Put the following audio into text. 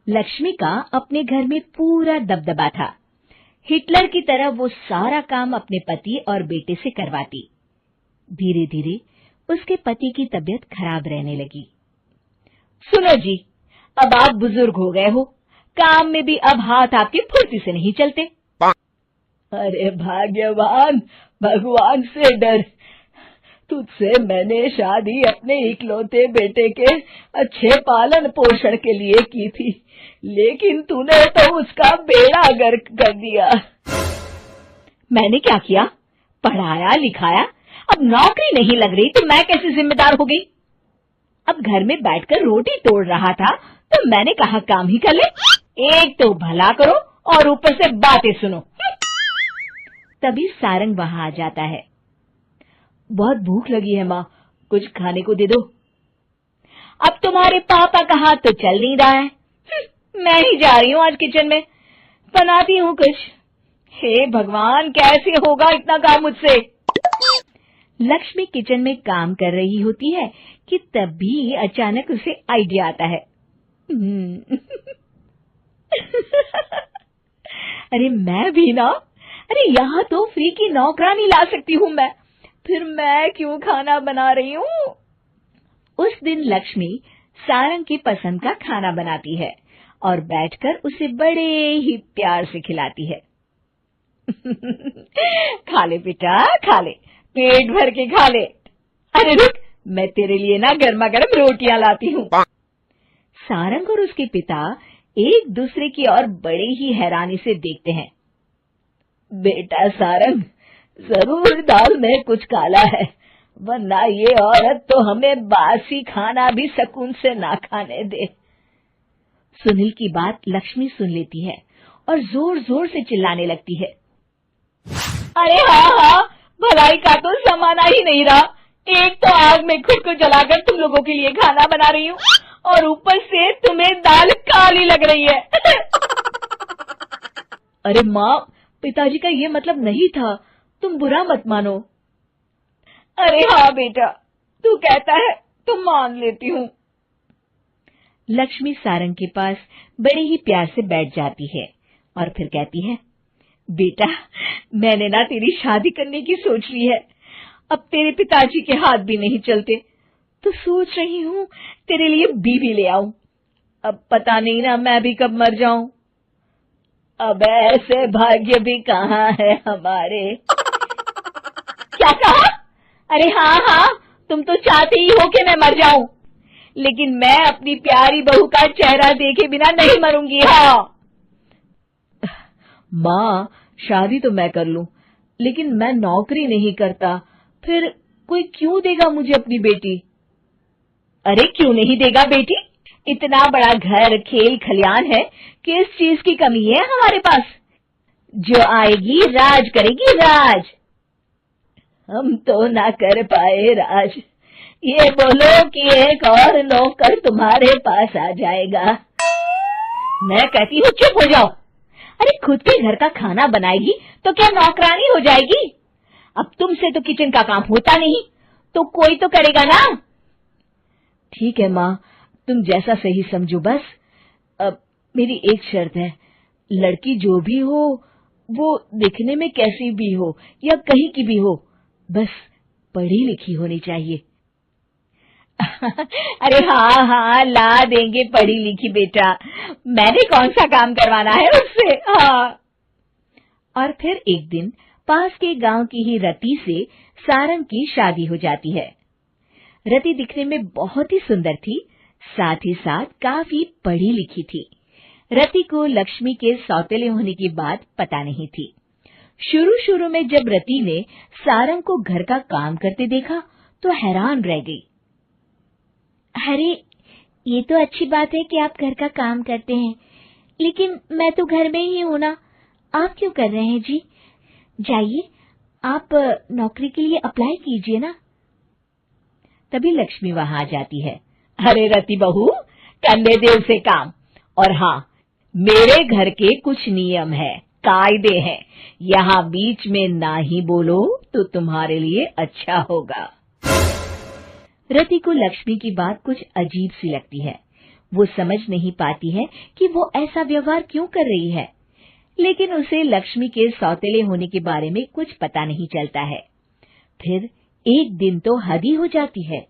लक्ष्मी का अपने घर में पूरा दबदबा था। हिटलर की तरह वो सारा काम अपने पति और बेटे से करवाती। धीरे धीरे उसके पति की तबीयत खराब रहने लगी। सुनो जी, अब आप बुजुर्ग हो गए हो, काम में भी अब हाथ आपके फुर्ती से नहीं चलते। अरे भाग्यवान, भगवान से डर। तुझसे मैंने शादी अपने इकलौते बेटे के अच्छे पालन पोषण के लिए की थी, लेकिन तूने तो उसका बेड़ा गर्क कर दिया। मैंने क्या किया? पढ़ाया लिखाया, अब नौकरी नहीं लग रही तो मैं कैसे जिम्मेदार हो गई? अब घर में बैठकर रोटी तोड़ रहा था तो मैंने कहा काम ही कर ले। एक तो भला करो और ऊपर से बातें सुनो। तभी सारंग वहां आ जाता है। बहुत भूख लगी है माँ, कुछ खाने को दे दो। अब तुम्हारे पापा का हाथ तो चल नहीं रहा है। मैं ही जा रही हूँ आज किचन में, बनाती हूँ कुछ। हे भगवान, कैसे होगा इतना काम मुझसे? लक्ष्मी किचन में काम कर रही होती है कि तभी अचानक उसे आइडिया आता है। अरे मैं भी ना, अरे यहाँ तो फ्री की नौकरानी ला सकती हूँ मैं, फिर मैं क्यों खाना बना रही हूँ? उस दिन लक्ष्मी सारंग की पसंद का खाना बनाती है और बैठकर उसे बड़े ही प्यार से खिलाती है। खा ले बेटा, खा ले, पेट भर के खा ले। अरे रुक, मैं तेरे लिए ना गर्मा गर्म रोटियां लाती हूँ। सारंग और उसके पिता एक दूसरे की ओर बड़े ही हैरानी से देखते हैं। बेटा सारंग, जरूर दाल में कुछ काला है, वरना ये औरत तो हमें बासी खाना भी सुकून से ना खाने दे। सुनील की बात लक्ष्मी सुन लेती है और जोर जोर से चिल्लाने लगती है। अरे हाँ, भलाई का तो जमाना ही नहीं रहा। एक तो आग में खुद को जलाकर तुम लोगों के लिए खाना बना रही हूँ और ऊपर से तुम्हें दाल काली लग रही है। अरे माँ, पिताजी का ये मतलब नहीं था, तुम बुरा मत मानो। अरे हाँ बेटा, तू कहता है तो मान लेती हूँ। लक्ष्मी सारंग के पास बड़े ही प्यार से बैठ जाती है और फिर कहती है, बेटा मैंने ना तेरी शादी करने की सोच ली है। अब तेरे पिताजी के हाथ भी नहीं चलते, तो सोच रही हूँ तेरे लिए बीवी ले आऊं। अब पता नहीं ना मैं भी कब मर जाऊं। अब ऐसे भाग्य भी कहाँ है हमारे। क्या कहा? अरे हाँ, तुम तो चाहते ही हो कि मैं मर जाऊं, लेकिन मैं अपनी प्यारी बहू का चेहरा देखे बिना नहीं मरूंगी। हाँ माँ, शादी तो मैं कर लूं, लेकिन मैं नौकरी नहीं करता, फिर कोई क्यों देगा मुझे अपनी बेटी? अरे क्यों नहीं देगा बेटी? इतना बड़ा घर, खेल खलियान है, किस चीज की कमी है हमारे पास? जो आएगी राज करेगी, राज। हम तो ना कर पाए राज, ये बोलो कि एक और नौकर तुम्हारे पास आ जाएगा। मैं कहती हूँ चुप हो जाओ। अरे खुद के घर का खाना बनाएगी तो क्या नौकरानी हो जाएगी? अब तुमसे तो किचन का काम होता नहीं, तो कोई तो करेगा ना। ठीक है माँ, तुम जैसा सही समझो बस। अब मेरी एक शर्त है, लड़की जो भी हो वो दिखने में कैसी भी हो या कहीं की भी हो, बस पढ़ी लिखी होनी चाहिए। अरे हाँ, ला देंगे पढ़ी लिखी बेटा, मैंने कौन सा काम करवाना है उससे। हाँ। और फिर एक दिन पास के गांव की ही रति से सारंग की शादी हो जाती है। रति दिखने में बहुत ही सुंदर थी, साथ ही साथ काफी पढ़ी लिखी थी। रति को लक्ष्मी के सौतेले होने की बात पता नहीं थी। शुरू में जब रति ने सारंग को घर का काम करते देखा तो हैरान रह गई। अरे ये तो अच्छी बात है कि आप घर का काम करते हैं, लेकिन मैं तो घर में ही हूं ना, आप क्यों कर रहे हैं जी? जाइए, आप नौकरी के लिए अप्लाई कीजिए ना। तभी लक्ष्मी वहां आ जाती है। अरे रति बहू, करने दे उसे काम। और हाँ, मेरे घर के कुछ नियम है, कायदे हैं, यहाँ बीच में ना ही बोलो तो तुम्हारे लिए अच्छा होगा। रति को लक्ष्मी की बात कुछ अजीब सी लगती है। वो समझ नहीं पाती है कि वो ऐसा व्यवहार क्यों कर रही है, लेकिन उसे लक्ष्मी के सौतेले होने के बारे में कुछ पता नहीं चलता है। फिर एक दिन तो हद ही हो जाती है।